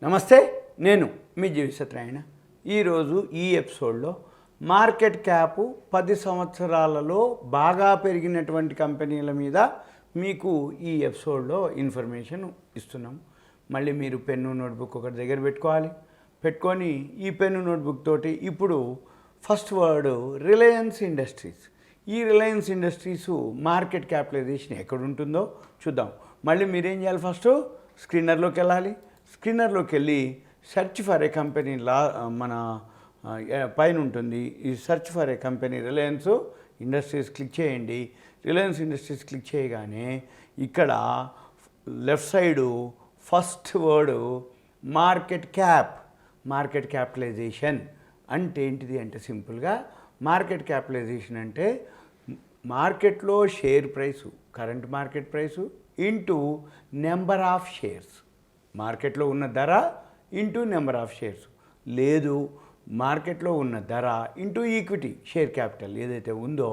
నమస్తే, నేను మీ జీవిసత్రాయణ. ఈరోజు ఈ ఎపిసోడ్లో మార్కెట్ క్యాప్ 10 సంవత్సరాలలో బాగా పెరిగినటువంటి కంపెనీల మీద మీకు ఈ ఎపిసోడ్లో ఇన్ఫర్మేషన్ ఇస్తున్నాం. మళ్ళీ మీరు పెన్ను నోట్బుక్ ఒకటి దగ్గర పెట్టుకొని ఈ పెన్ను నోట్బుక్ తోటి ఇప్పుడు ఫస్ట్ వర్డ్ రిలయన్స్ ఇండస్ట్రీస్. ఈ రిలయన్స్ ఇండస్ట్రీస్ మార్కెట్ క్యాపిటలైజేషన్ ఎక్కడ ఉంటుందో చూద్దాం. మళ్ళీ మీరేం చేయాలి, ఫస్ట్ స్క్రీనర్లోకి వెళ్ళాలి. స్క్రీనర్లోకి వెళ్ళి సెర్చ్ ఫర్ ఏ కంపెనీ మన పైన ఉంటుంది. ఈ search for a company Reliance Industries click చేయండి. రిలయన్స్ ఇండస్ట్రీస్ క్లిక్ చేయగానే ఇక్కడ left side first word market capitalization అంటే ఏంటిది అంటే సింపుల్గా మార్కెట్ క్యాపిటలైజేషన్ అంటే మార్కెట్లో share price, current market price into number of shares. మార్కెట్లో ఉన్న ధర ఇంటూ నెంబర్ ఆఫ్ షేర్స్, లేదు మార్కెట్లో ఉన్న ధర ఇంటూ ఈక్విటీ షేర్ క్యాపిటల్ ఏదైతే ఉందో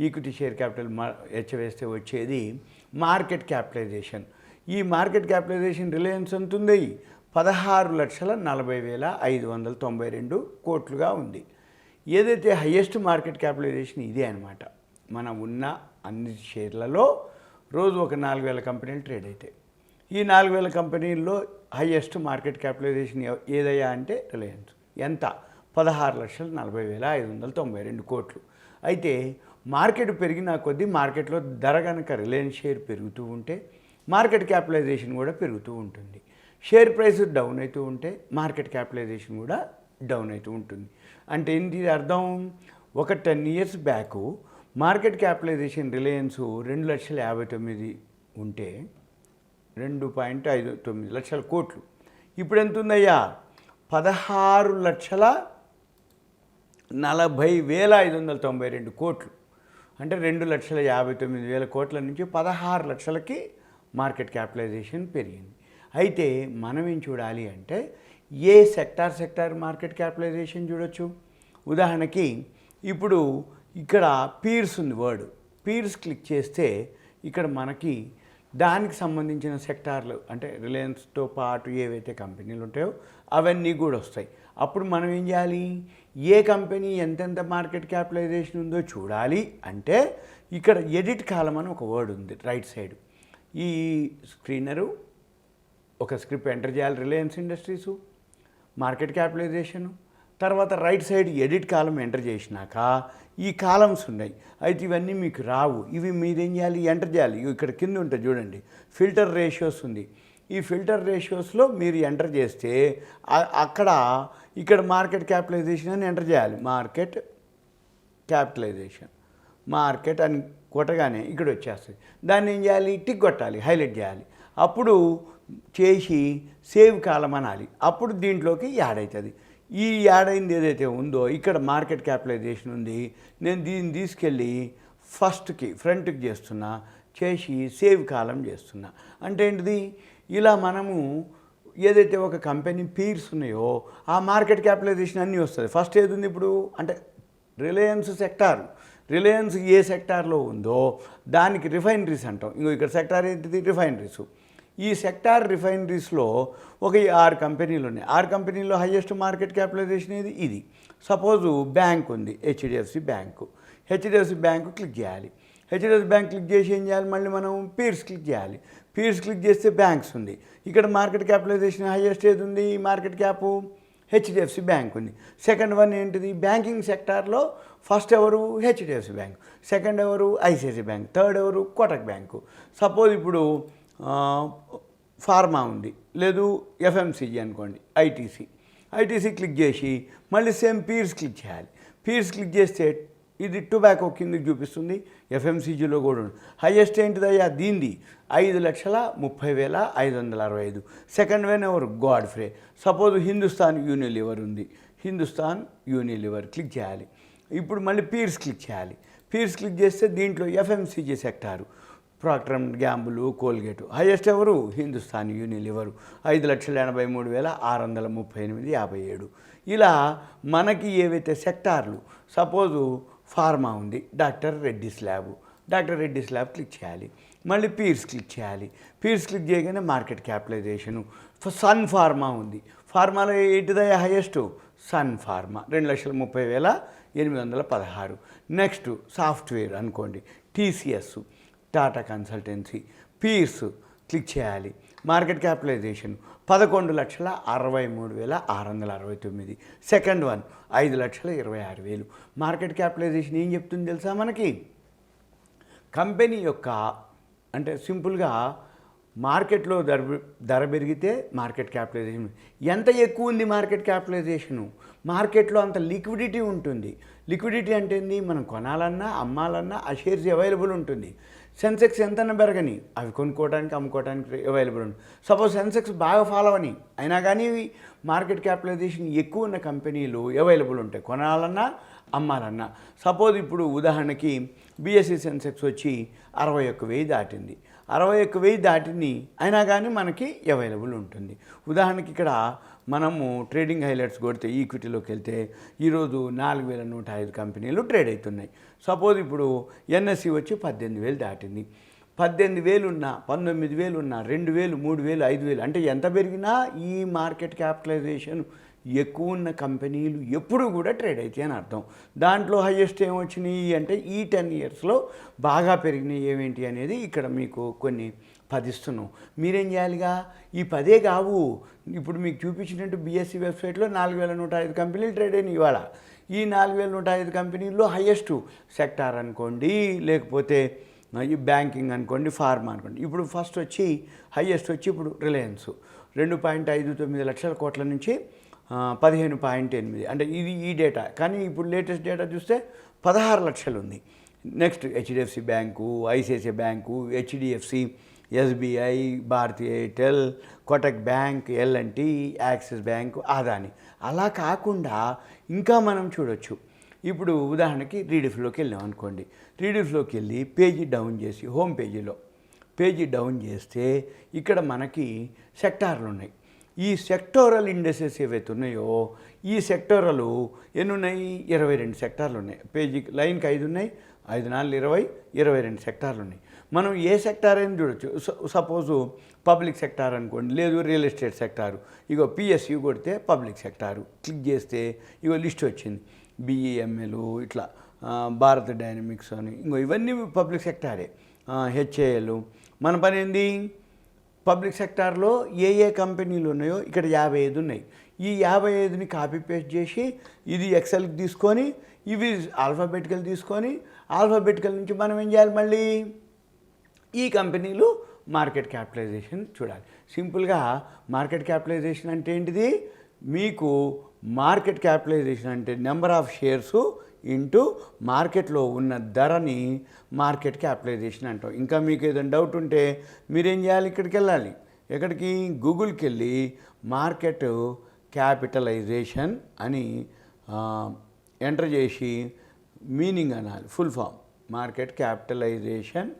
ఈక్విటీ షేర్ క్యాపిటల్ హెచ్చవేస్తే వచ్చేది మార్కెట్ క్యాపిటలైజేషన్. ఈ మార్కెట్ క్యాపిటలైజేషన్ రిలయన్స్ ఎంత ఉంది? 16,40,592 కోట్లుగా ఉంది. ఏదైతే హయ్యెస్ట్ మార్కెట్ క్యాపిటలైజేషన్ ఇదే అనమాట. మనం ఉన్న అన్ని షేర్లలో రోజు ఒక 4,000 కంపెనీలు ట్రేడ్ అవుతాయి. ఈ 4,000 కంపెనీల్లో హయ్యెస్ట్ మార్కెట్ క్యాపిటలైజేషన్ ఏదయ్యా అంటే రిలయన్స్. ఎంత? 16,40,592 కోట్లు. అయితే మార్కెట్ పెరిగిన కొద్దీ మార్కెట్లో ధర కనుక రిలయన్స్ షేర్ పెరుగుతూ ఉంటే మార్కెట్ క్యాపిటలైజేషన్ కూడా పెరుగుతూ ఉంటుంది. షేర్ ప్రైస్ డౌన్ అవుతూ ఉంటే మార్కెట్ క్యాపిటలైజేషన్ కూడా డౌన్ అవుతూ ఉంటుంది. అంటే ఏంటి అర్థం? ఒక 10 years back market capitalization Reliance 2,59,000 ఉంటే 2.59 లక్షల కోట్లు. ఇప్పుడు ఎంత ఉందయ్యా? 16,40,592 కోట్లు. అంటే 2,59,000 కోట్ల నుంచి 16 లక్షలకి మార్కెట్ క్యాపిటలైజేషన్ పెరిగింది. అయితే మనం ఏం చూడాలి అంటే ఏ సెక్టార్ మార్కెట్ క్యాపిటలైజేషన్ చూడొచ్చు. ఉదాహరణకి ఇప్పుడు ఇక్కడ పీర్స్ ఉంది వర్డ్. పీర్స్ క్లిక్ చేస్తే ఇక్కడ మనకి దానికి సంబంధించిన సెక్టార్లు అంటే రిలయన్స్తో పాటు ఏవైతే కంపెనీలు ఉంటాయో అవన్నీ కూడా వస్తాయి. అప్పుడు మనం ఏం చేయాలి? ఏ కంపెనీ ఎంతెంత మార్కెట్ క్యాపిటలైజేషన్ ఉందో చూడాలి అంటే ఇక్కడ ఎడిట్ కాలం అని ఒక వర్డ్ ఉంది రైట్ సైడ్. ఈ స్క్రీనరు ఒక స్క్రిప్ట్ ఎంటర్ చేయాలి. రిలయన్స్ ఇండస్ట్రీసు మార్కెట్ క్యాపిటలైజేషను, తర్వాత రైట్ సైడ్ ఎడిట్ కాలం ఎంటర్ చేసినాక ఈ కాలమ్స్ ఉన్నాయి. అయితే ఇవన్నీ మీకు రావు. ఇవి మీరేం చేయాలి? ఎంటర్ చేయాలి. ఇక్కడ కింద ఉంటుంది చూడండి, ఫిల్టర్ రేషియోస్ ఉంది. ఈ ఫిల్టర్ రేషియోస్లో మీరు ఎంటర్ చేస్తే ఇక్కడ మార్కెట్ క్యాపిటలైజేషన్ అని ఎంటర్ చేయాలి. మార్కెట్ క్యాపిటలైజేషన్ మార్కెట్ అని కొట్టగానే ఇక్కడ వచ్చేస్తుంది. దాన్ని ఏం చేయాలి? టిక్ కొట్టాలి, హైలైట్ చేయాలి. అప్పుడు చేసి సేవ్ కాలం అనాలి. అప్పుడు దీంట్లోకి యాడ్ అవుతుంది. ఈ యాడ్ అయింది ఏదైతే ఉందో ఇక్కడ మార్కెట్ క్యాపిటలైజేషన్ ఉంది. నేను దీన్ని తీసుకెళ్ళి ఫ్రంట్కి చేసి సేవ్ కాలం చేస్తున్నా. అంటే ఏంటిది? ఇలా మనము ఏదైతే ఒక కంపెనీ పీర్స్ ఉన్నాయో ఆ మార్కెట్ క్యాపిటలైజేషన్ అన్నీ వస్తుంది. ఫస్ట్ ఏది ఉంది ఇప్పుడు అంటే రిలయన్స్ సెక్టార్. రిలయన్స్ ఏ సెక్టార్లో ఉందో దానికి రిఫైనరీస్ అంటాం. ఇక్కడ సెక్టార్ ఏంటిది? రిఫైనరీస్. ఈ సెక్టార్ రిఫైనరీస్లో ఒక 6 కంపెనీలు ఉన్నాయి. 6 కంపెనీల్లో హయ్యెస్ట్ మార్కెట్ క్యాపిటలైజేషన్ ఇది. సపోజు బ్యాంక్ ఉంది, HDFC bank. HDFC bank click చేయాలి. హెచ్డిఎఫ్సి బ్యాంక్ క్లిక్ చేసి ఏం చేయాలి? మళ్ళీ మనం పీర్స్ క్లిక్ చేయాలి. పీర్స్ క్లిక్ చేస్తే బ్యాంక్స్ ఉంది. ఇక్కడ మార్కెట్ క్యాపిటలైజేషన్ హయ్యెస్ట్ ఏది ఉంది? మార్కెట్ క్యాపు హెచ్డిఎఫ్సి బ్యాంక్ ఉంది. సెకండ్ వన్ ఏంటిది? బ్యాంకింగ్ సెక్టార్లో ఫస్ట్ ఎవరు? HDFC bank. సెకండ్ ఎవరు? ICICI bank. థర్డ్ ఎవరు? కోటక్ బ్యాంకు. సపోజ్ ఇప్పుడు ఫార్మా ఉంది, లేదు ఎఫ్ఎంసీజీ అనుకోండి, ఐటీసీ క్లిక్ చేసి మళ్ళీ సేమ్ పీర్స్ క్లిక్ చేయాలి. పీర్స్ క్లిక్ చేస్తే ఇది టొబాకో కిందకి చూపిస్తుంది. ఎఫ్ఎంసీజీలో కూడా ఉంది. హయ్యెస్ట్ ఏంటిదయ్యా? దీనిది 5,30,565. సెకండ్ వన్ ఎవరు? గాడ్ఫ్రే. సపోజ్ హిందుస్థాన్ యూనిలివర్ ఉంది. హిందుస్థాన్ యూనిలివర్ క్లిక్ చేయాలి. ఇప్పుడు మళ్ళీ పీర్స్ క్లిక్ చేయాలి. పీర్స్ క్లిక్ చేస్తే దీంట్లో FMCG sector Procter and Gamble, Coalgate. Highest ఎవరు? హిందుస్థాన్ యూనిలివరు 5,83,638.57. ఇలా మనకి ఏవైతే సెక్టార్లు, సపోజు ఫార్మా ఉంది, డాక్టర్ రెడ్డిస్ ల్యాబ్ క్లిక్ చేయాలి. మళ్ళీ పీర్స్ క్లిక్ చేయాలి. పీర్స్ క్లిక్ చేయగానే మార్కెట్ క్యాపిటలైజేషను సన్ ఫార్మా ఉంది. ఫార్మాలో ఏంటిదా highest? Sun Pharma 2,30,816. Next software అనుకోండి, టీసీఎస్, టాటా కన్సల్టెన్సీ, పీర్స్ క్లిక్ చేయాలి. Market capitalisation 11,63,669. Second one 5,26,000. Market capitalisation ఏం చెప్తుంది తెలుసా మనకి? కంపెనీ యొక్క అంటే సింపుల్గా మార్కెట్లో ధర పెరిగితే మార్కెట్ క్యాపిటలైజేషన్ ఎంత ఎక్కువ ఉంది. మార్కెట్ క్యాపిటలైజేషను మార్కెట్లో అంత లిక్విడిటీ ఉంటుంది. లిక్విడిటీ అంటే ఏంది? మనం కొనాలన్నా అమ్మాలన్నా ఆ షేర్స్ అవైలబుల్ ఉంటుంది. సెన్సెక్స్ ఎంతన్నా పెరగని అవి కొనుక్కోవడానికి అమ్ముకోవడానికి అవైలబుల్ ఉంటుంది. సపోజ్ సెన్సెక్స్ బాగా ఫాలో అని అయినా కానీ మార్కెట్ క్యాపిటలైజేషన్ ఎక్కువ ఉన్న కంపెనీలు అవైలబుల్ ఉంటాయి కొనాలన్నా అమ్మాలన్నా. సపోజ్ ఇప్పుడు ఉదాహరణకి బీఎస్సీ సెన్సెక్స్ వచ్చి 61,000 దాటింది. 61,000 దాటింది అయినా కానీ మనకి అవైలబుల్ ఉంటుంది. ఉదాహరణకి ఇక్కడ మనము ట్రేడింగ్ హైలైట్స్ కొడితే ఈక్విటీలోకి వెళ్తే ఈరోజు 4,105 కంపెనీలు ట్రేడ్ అవుతున్నాయి. సపోజ్ ఇప్పుడు ఎన్ఎస్సి వచ్చి 18,000 దాటింది. 18,000 ఉన్నా, 19,000 ఉన్నా, 2,000, 3,000, 5,000 అంటే ఎంత పెరిగినా ఈ మార్కెట్ క్యాపిటలైజేషన్ ఎక్కువ ఉన్న కంపెనీలు ఎప్పుడు కూడా ట్రేడ్ అవుతాయి అని అర్థం. దాంట్లో హైయెస్ట్ ఏమొచ్చినాయి అంటే ఈ 10 ఇయర్స్లో బాగా పెరిగినాయి ఏమేంటి అనేది ఇక్కడ మీకు కొన్ని 10 ఇస్తున్నాం. మీరేం చేయాలిగా? ఈ 10 కావు, ఇప్పుడు మీకు చూపించినట్టు బీఎస్సీ వెబ్సైట్లో 4,105 కంపెనీలు ట్రేడ్ అయినాయి ఇవాళ. ఈ 4,105 కంపెనీల్లో హైయెస్ట్ సెక్టార్ అనుకోండి, లేకపోతే ఈ బ్యాంకింగ్ అనుకోండి, ఫార్మా అనుకోండి. ఇప్పుడు ఫస్ట్ వచ్చి హైయెస్ట్ వచ్చి ఇప్పుడు రిలయన్స్ 2.59 లక్షల కోట్ల నుంచి 15.8 అంటే ఇది ఈ డేటా. కానీ ఇప్పుడు లేటెస్ట్ డేటా చూస్తే 16 లక్షలు ఉంది. Next HDFC bank, ICICI bank, HDFC, SBI, Bharatiya Airtel, Kotak bank, L and T, Axis bank, Adani. అలా కాకుండా ఇంకా మనం చూడొచ్చు. ఇప్పుడు ఉదాహరణకి రీడిఫ్లోకి వెళ్ళాం అనుకోండి. రీడిఫ్లోకి వెళ్ళి పేజీ డౌన్ చేసి హోమ్ పేజీ డౌన్ చేస్తే ఇక్కడ మనకి సెక్టార్లు ఉన్నాయి. ఈ సెక్టోరల్ ఇండెక్సెస్ ఏవైతే ఉన్నాయో ఈ సెక్టోరలు ఎన్ని ఉన్నాయి? 22 సెక్టార్లు ఉన్నాయి. పేజీకి లైన్కి 5 ఉన్నాయి, 5, 4, 20, 22 సెక్టార్లు ఉన్నాయి. మనం ఏ సెక్టార్ అయినా చూడొచ్చు. సపోజు పబ్లిక్ సెక్టార్ అనుకోండి, లేదు రియల్ ఎస్టేట్ సెక్టారు. ఇగో పిఎస్యు కొడితే పబ్లిక్ సెక్టారు క్లిక్ చేస్తే ఇగో లిస్ట్ వచ్చింది. బిఈఎంఎల్, ఇట్లా భారత్ డైనమిక్స్ అని, ఇంకో ఇవన్నీ పబ్లిక్ సెక్టారే. హెచ్ఏఎల్. మన పని ఏంది? పబ్లిక్ సెక్టార్లో ఏ కంపెనీలు ఉన్నాయో ఇక్కడ 55 ఉన్నాయి. ఈ 55ని కాపీ పేస్ట్ చేసి ఇది ఎక్సెల్కి తీసుకొని ఇవి ఆల్ఫాబెటికల్ తీసుకొని ఆల్ఫాబెటికల్ నుంచి మనం ఏం చేయాలి? మళ్ళీ ఈ కంపెనీలు మార్కెట్ క్యాపిటలైజేషన్ చూడాలి. సింపుల్గా మార్కెట్ క్యాపిటలైజేషన్ అంటే ఏంటిది? మీకు మార్కెట్ క్యాపిటలైజేషన్ అంటే నెంబర్ ఆఫ్ షేర్స్ ఇంటూ మార్కెట్లో ఉన్న ధరని మార్కెట్ క్యాపిటలైజేషన్ అంటాం. ఇంకా మీకు ఏదైనా డౌట్ ఉంటే మీరేం చేయాలి? ఇక్కడికి వెళ్ళాలి. ఎక్కడికి? గూగుల్కి వెళ్ళి మార్కెట్ క్యాపిటలైజేషన్ అని ఎంటర్ చేసి మీనింగ్ అనాలి. Full form market capitalization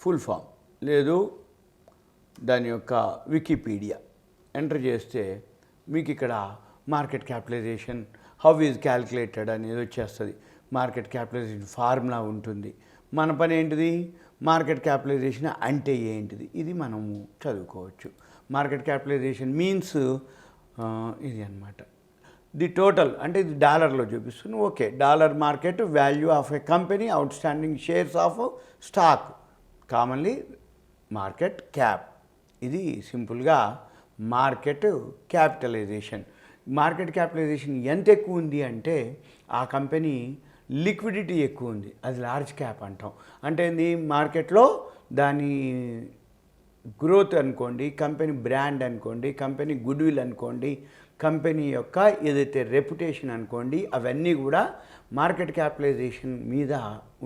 full form, లేదు దాని యొక్క వికీపీడియా ఎంటర్ చేస్తే మీకు ఇక్కడ market capitalization how is calculated అనేది వచ్చేస్తుంది. మార్కెట్ క్యాపిటలైజేషన్ ఫార్ములా ఉంటుంది. మన పని ఏంటిది? మార్కెట్ క్యాపిటలైజేషన్ అంటే ఏంటిది ఇది మనము చదువుకోవచ్చు. మార్కెట్ క్యాపిటలైజేషన్ మీన్స్ ఇది అన్నమాట. ది టోటల్ అంటే ఇది డాలర్లో చూపిస్తుంది. Okay, dollar market value of A company out standing shares of stock, commonly market cap. ఇది సింపుల్గా మార్కెట్ క్యాపిటలైజేషన్. మార్కెట్ క్యాపిటలైజేషన్ ఎంత ఎక్కువ ఉంది అంటే ఆ కంపెనీ లిక్విడిటీ ఎక్కువ ఉంది, అది లార్జ్ క్యాప్ అంటాం. అంటే ఏంది? మార్కెట్లో దాని గ్రోత్ అనుకోండి, కంపెనీ బ్రాండ్ అనుకోండి, కంపెనీ గుడ్ విల్ అనుకోండి, కంపెనీ యొక్క ఏదైతే రెప్యుటేషన్ అనుకోండి, అవన్నీ కూడా మార్కెట్ క్యాపిటలైజేషన్ మీద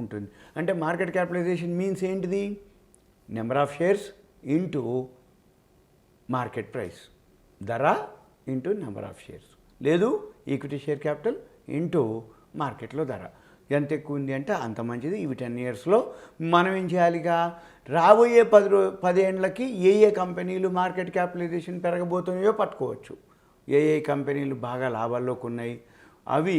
ఉంటుంది. అంటే మార్కెట్ క్యాపిటలైజేషన్ మీన్స్ ఏంటిది? Number of shares into market price, ధర ఇంటూ నెంబర్ ఆఫ్ షేర్స్, లేదు ఈక్విటీ షేర్ క్యాపిటల్ ఇంటూ మార్కెట్లో ధర. ఎంత ఎక్కువ ఉంది అంటే అంత మంచిది. ఇవి 10 ఇయర్స్లో మనం ఏం చేయాలిగా? రాబోయే 10 ఏళ్ళకి ఏ కంపెనీలు మార్కెట్ క్యాపిటలైజేషన్ పెరగబోతున్నాయో పట్టుకోవచ్చు. ఏ కంపెనీలు బాగా లాభాల్లోకి ఉన్నాయి అవి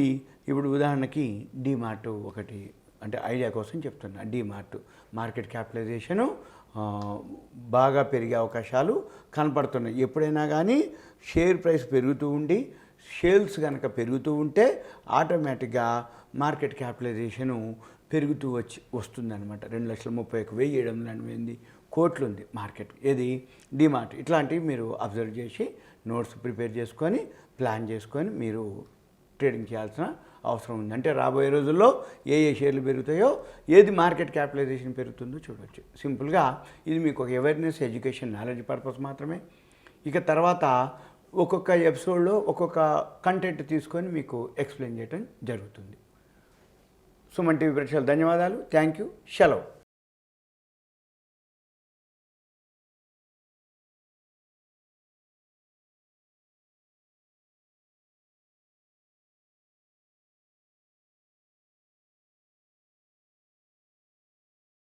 ఇప్పుడు ఉదాహరణకి డీమార్ట్ ఒకటి, అంటే ఐడియా కోసం చెప్తున్నా. డీమార్ట్ మార్కెట్ క్యాపిటలైజేషను బాగా పెరిగే అవకాశాలు కనపడుతున్నాయి. ఎప్పుడైనా కానీ షేర్ ప్రైస్ పెరుగుతూ ఉండి సేల్స్ కనుక పెరుగుతూ ఉంటే ఆటోమేటిక్గా మార్కెట్ క్యాపిటలైజేషను పెరుగుతూ వస్తుందన్నమాట. 2,31,788 కోట్లు ఉంది మార్కెట్. ఏది? డీమార్ట్. ఇట్లాంటివి మీరు అబ్జర్వ్ చేసి నోట్స్ ప్రిపేర్ చేసుకొని ప్లాన్ చేసుకొని మీరు ట్రేడింగ్ చేయాల్సిన అవసరం ఉంది. అంటే రాబోయే రోజుల్లో ఏ షేర్లు పెరుగుతాయో, ఏది మార్కెట్ క్యాపిటలైజేషన్ పెరుగుతుందో చూడవచ్చు. సింపుల్గా ఇది మీకు ఒక అవేర్నెస్, ఎడ్యుకేషన్, నాలెడ్జ్ పర్పస్ మాత్రమే. ఇక తర్వాత ఒక్కొక్క ఎపిసోడ్లో ఒక్కొక్క కంటెంట్ తీసుకొని మీకు ఎక్స్ప్లెయిన్ చేయడం జరుగుతుంది. సుమన్ టీవీ ప్రేక్షకులకు ధన్యవాదాలు. Thank you. సెలవు.